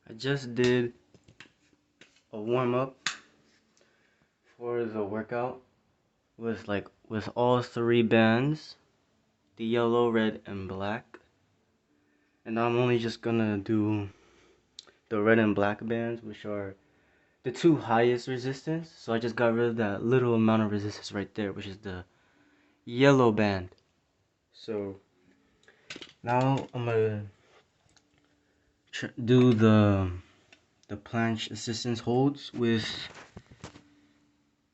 I just did a warm-up for the workout with all three bands, the yellow, red, and black. And I'm only just gonna do the red and black bands, which are the two highest resistance. So I just got rid of that little amount of resistance right there, which is the yellow band. So now I'm gonna do the planche assistance holds with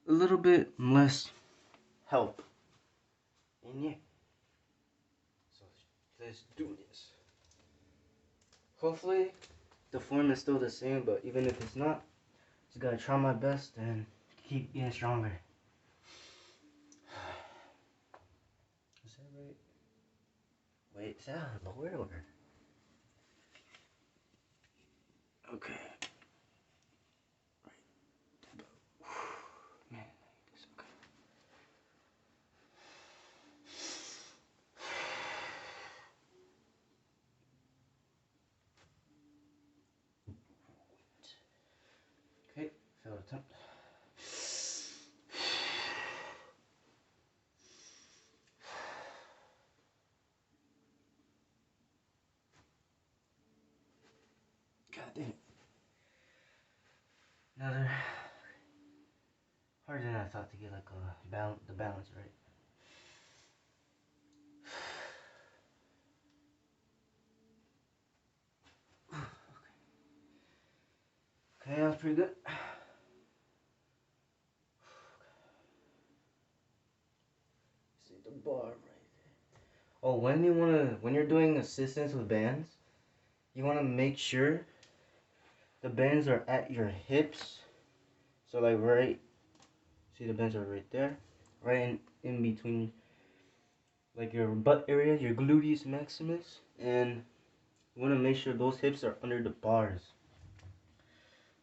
a little bit less help. And yeah, so let's do this. Hopefully the form is still the same, but even if it's not, just gotta try my best and keep getting stronger. Is that right? Wait, is that lower or? Okay. Man, this okay. Okay, failed attempt. God damn it. Another harder than I thought to get like the balance right. Okay, that was pretty good. See the bar right there. Oh, when you're doing assistance with bands, you wanna make sure the bands are at your hips. So like right, see the bands are right there, right in between, like your butt area, your gluteus maximus, and you wanna make sure those hips are under the bars.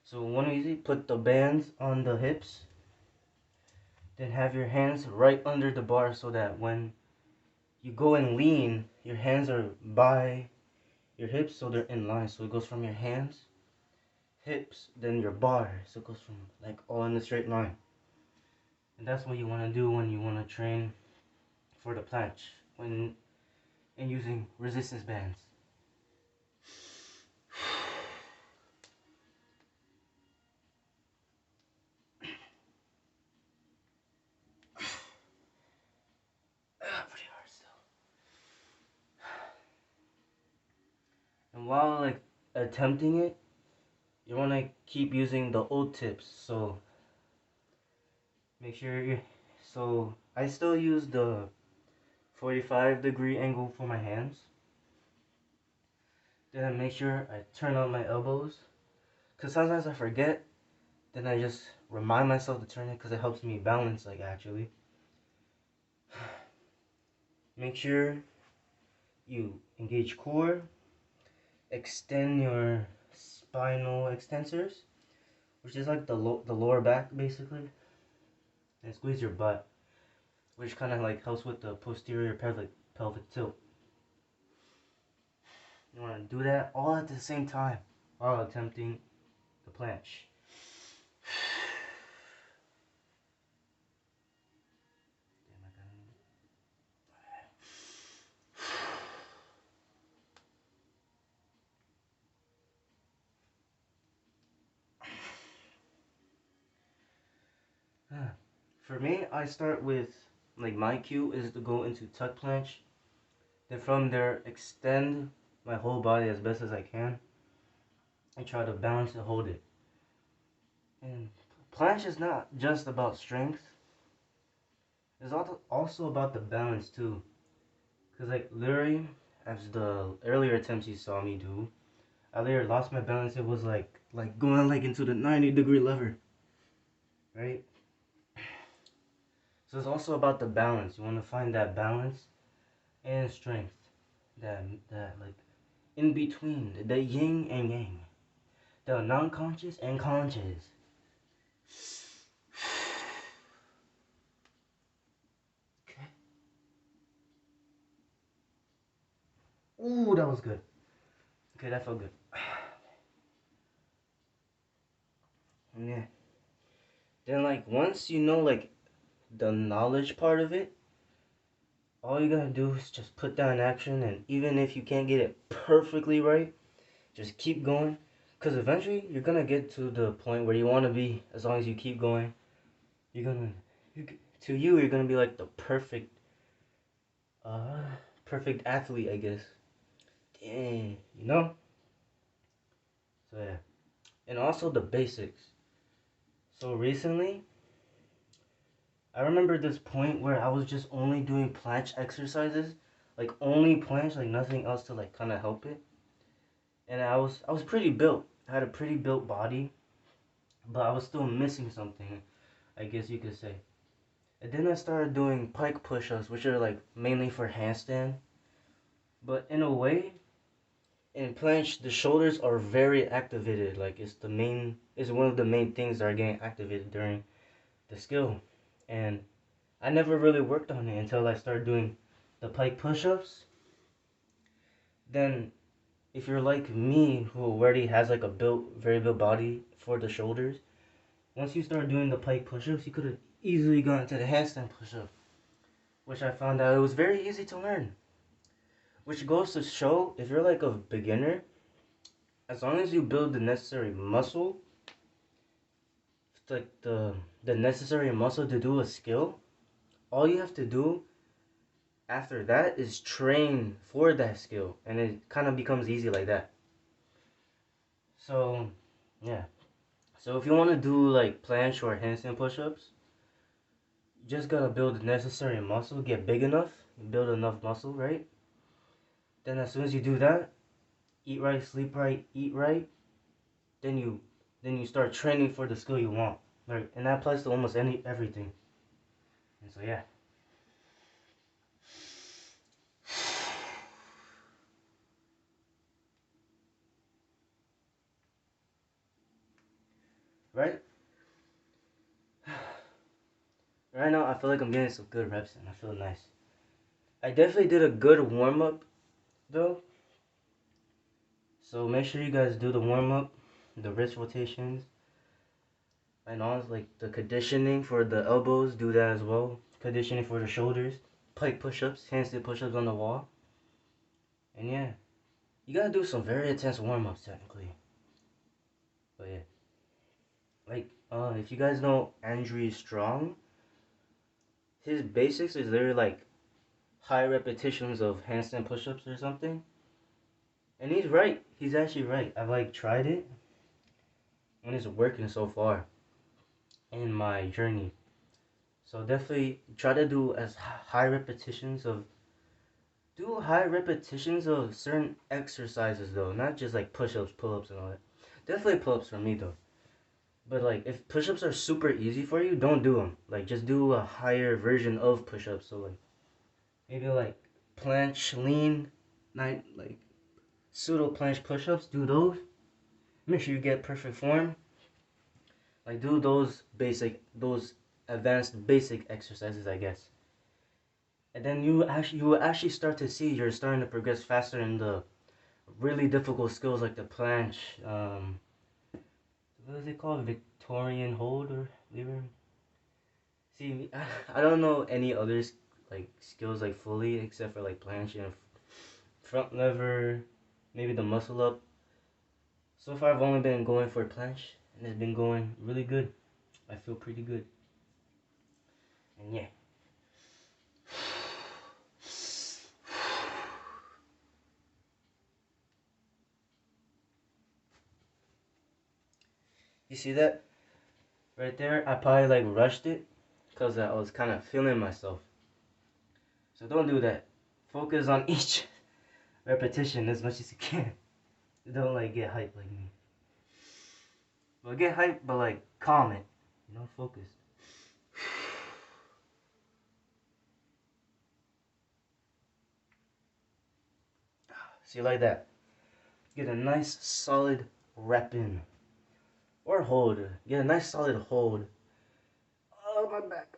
So one easy, put the bands on the hips, then have your hands right under the bar so that when you go and lean, your hands are by your hips so they're in line. So it goes from your hands, hips, then your bar. So it goes from like all in a straight line. And that's what you want to do when you want to train for the planche and using resistance bands. Pretty hard still. And while like attempting it, you want to keep using the old tips. So make sure you. So I still use the 45-degree angle for my hands. Then I make sure I turn out my elbows. Because sometimes I forget. Then I just remind myself to turn it because it helps me balance, like, actually. Make sure you engage core. Extend your spinal extensors, which is like the lower back, basically. And squeeze your butt, which kind of like helps with the posterior pelvic tilt. You want to do that all at the same time while attempting the planche. For me, I start with, like, my cue is to go into tuck planche. Then from there, extend my whole body as best as I can. And try to balance and hold it. And planche is not just about strength. It's also about the balance too. Because like literally, as the earlier attempts you saw me do, I later lost my balance. It was like going like into the 90-degree lever. Right? So it's also about the balance. You want to find that balance and strength. That like in between. The yin and yang. The non-conscious and conscious. Okay. Ooh, that was good. Okay, that felt good. Yeah. Then like once you know like the knowledge part of it, all you gotta do is just put that in action, and even if you can't get it perfectly right, just keep going. Cause eventually you're gonna get to the point where you wanna be. As long as you keep going, you're gonna, you're gonna be like the uh, perfect athlete, I guess. Dang, you know. So yeah, and also the basics. So recently, I remember this point where I was just only doing planche exercises, like only planche, like nothing else to like kind of help it. And I was pretty built. I had a pretty built body, but I was still missing something, I guess you could say. And then I started doing pike push-ups, which are like mainly for handstand. But in a way, in planche, the shoulders are very activated. Like it's one of the main things that are getting activated during the skill. And I never really worked on it until I started doing the pike push-ups. Then if you're like me who already has like a very built body for the shoulders, once you start doing the pike push-ups, you could have easily gone to the handstand push-up, which I found out it was very easy to learn. Which goes to show if you're like a beginner, as long as you build the necessary muscle, like the necessary muscle to do a skill, all you have to do after that is train for that skill, and it kind of becomes easy like that. So, yeah. So if you want to do like planche or handstand push-ups, you just gotta build the necessary muscle, get big enough, build enough muscle, right? Then as soon as you do that, eat right, sleep right, eat right, then you start training for the skill you want, right? And that applies to almost everything. And so yeah. Right? Right now I feel like I'm getting some good reps and I feel nice. I definitely did a good warm-up though. So make sure you guys do the warm-up, the wrist rotations, and all like the conditioning for the elbows, do that as well. Conditioning for the shoulders, pike push-ups, handstand push-ups on the wall. And yeah, you gotta do some very intense warm-ups technically. But yeah. Like, if you guys know Andrew Strong, his basics is literally like high repetitions of handstand push-ups or something. And he's right. He's actually right. I've like tried it and it's working so far in my journey. So definitely try to do high repetitions of certain exercises though, not just like push-ups, pull-ups and all that. Definitely pull-ups for me though. But like if push-ups are super easy for you, don't do them. Like just do a higher version of push-ups. So like maybe like planche lean, like pseudo planche push-ups. Do those. Make sure you get perfect form. Like do those advanced basic exercises, I guess. And then you will actually start to see you're starting to progress faster in the really difficult skills like the planche. What is it called? Victorian hold or whatever. See, I don't know any others like skills like fully except for like planche and front lever, maybe the muscle up. So far, I've only been going for planche, and it's been going really good. I feel pretty good. And yeah. You see that right there? I probably like rushed it because I was kind of feeling myself. So don't do that. Focus on each repetition as much as you can. Don't like get hyped like me. Well, get hyped, but like calm it. You know, focus. See, like that. Get a nice solid rep in. Or hold. Get a nice solid hold. Oh, my back.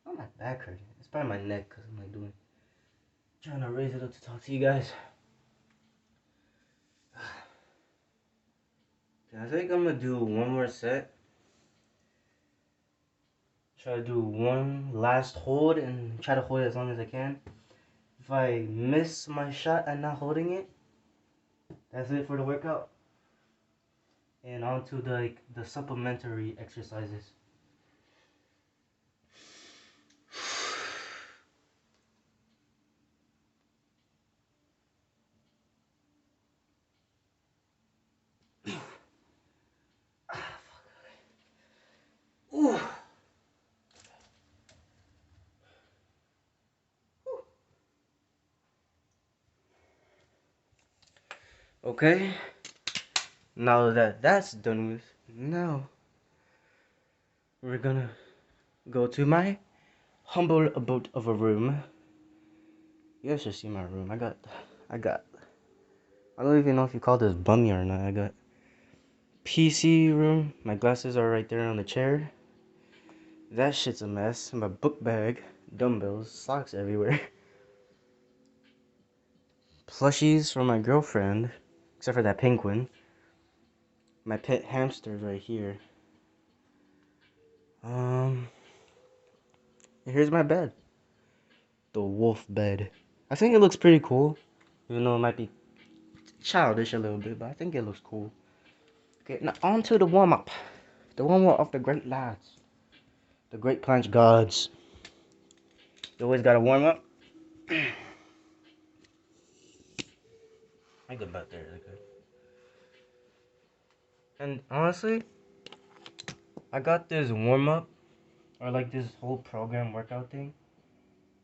Oh, my back hurting. It's probably my neck because I'm like trying to raise it up to talk to you guys. I think I'm gonna do one more set. Try to do one last hold and try to hold it as long as I can. If I miss my shot at not holding it, that's it for the workout. And on to the supplementary exercises. Ooh. Okay, now that that's done with, now we're gonna go to my humble abode of a room. You guys should see my room. I got, I don't even know if you call this bummy or not. I got PC room. My glasses are right there on the chair. That shit's a mess. My book bag, dumbbells, socks everywhere. Plushies for my girlfriend, except for that penguin. My pet hamster's right here. Here's my bed. The wolf bed. I think it looks pretty cool. Even though it might be childish a little bit, but I think it looks cool. Okay, now on to the warm-up. The warm-up of the great lads. The great planche gods. You always gotta warm up. I go back there, okay. And honestly, I got this warm-up, or like this whole program workout thing,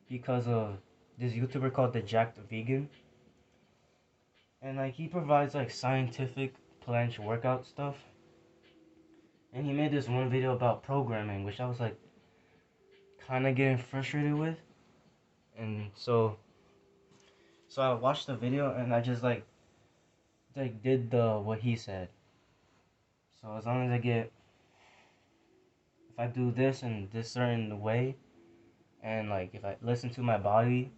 because of this YouTuber called the Jacked Vegan. And like he provides like scientific planche workout stuff. And he made this one video about programming, which I was like kind of getting frustrated with. And so I watched the video and I just like did the what he said. So as long as if I do this in this certain way, and like if I listen to my body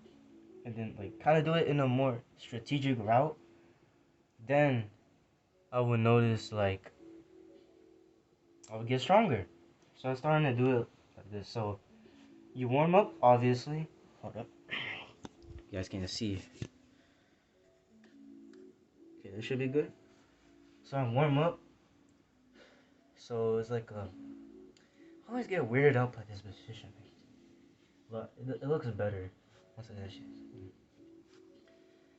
and then like kind of do it in a more strategic route, then I would notice like I would get stronger. So I'm starting to do it like this. So you warm up, obviously. Hold up. You guys can't see. Okay, this should be good. So I warm up. So it's like I always get weirded out by this position. But it looks better. Once I that shit.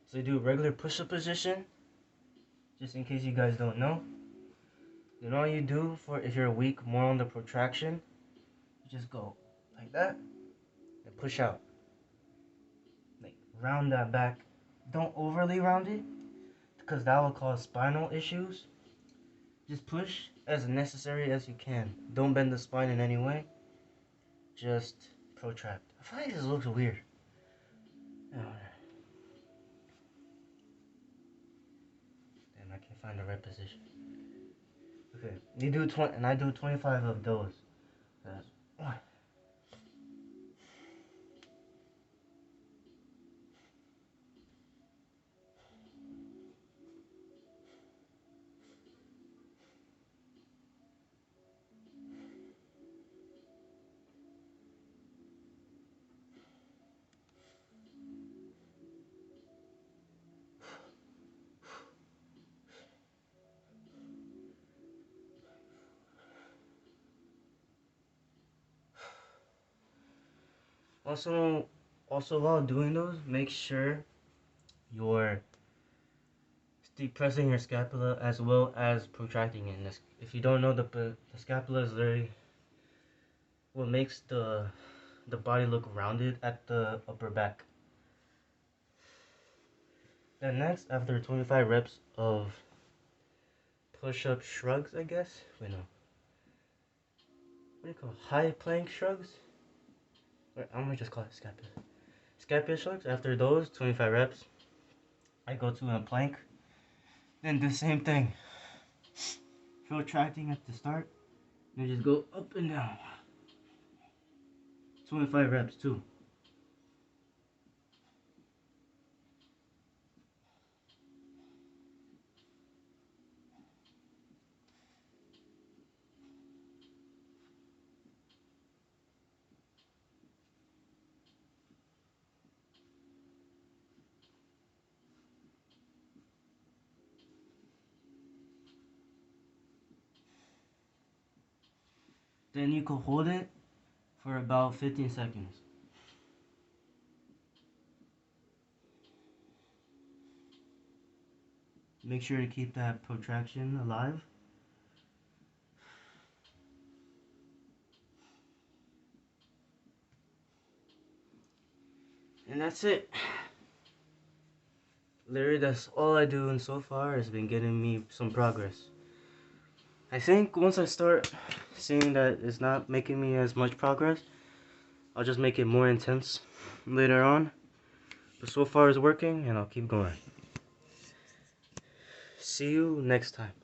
So you do a regular push-up position. Just in case you guys don't know. Then all you do for if you're weak more on the protraction, you just go like that and push out. Like round that back. Don't overly round it because that will cause spinal issues. Just push as necessary as you can. Don't bend the spine in any way. Just protract. I feel like this looks weird. Damn, I can't find the right position. Okay, you do 20, and I do 25 of those. That's one. Also while doing those, make sure you're depressing your scapula as well as protracting it. And if you don't know, the scapula is literally what makes the body look rounded at the upper back. Then next, after 25 reps of push-up shrugs, I guess. Wait, no. What do you call it? High plank shrugs? Wait, I'm gonna just call it scapula. Scapula shrugs. After those 25 reps, I go to a plank. Then the same thing. Protracting at the start. Then just go up and down. 25 reps too. Then you can hold it for about 15 seconds. Make sure to keep that protraction alive. And that's it. Literally, that's all I do, and so far has been getting me some progress. I think once I start seeing that it's not making me as much progress, I'll just make it more intense later on. But so far it's working, and I'll keep going. See you next time.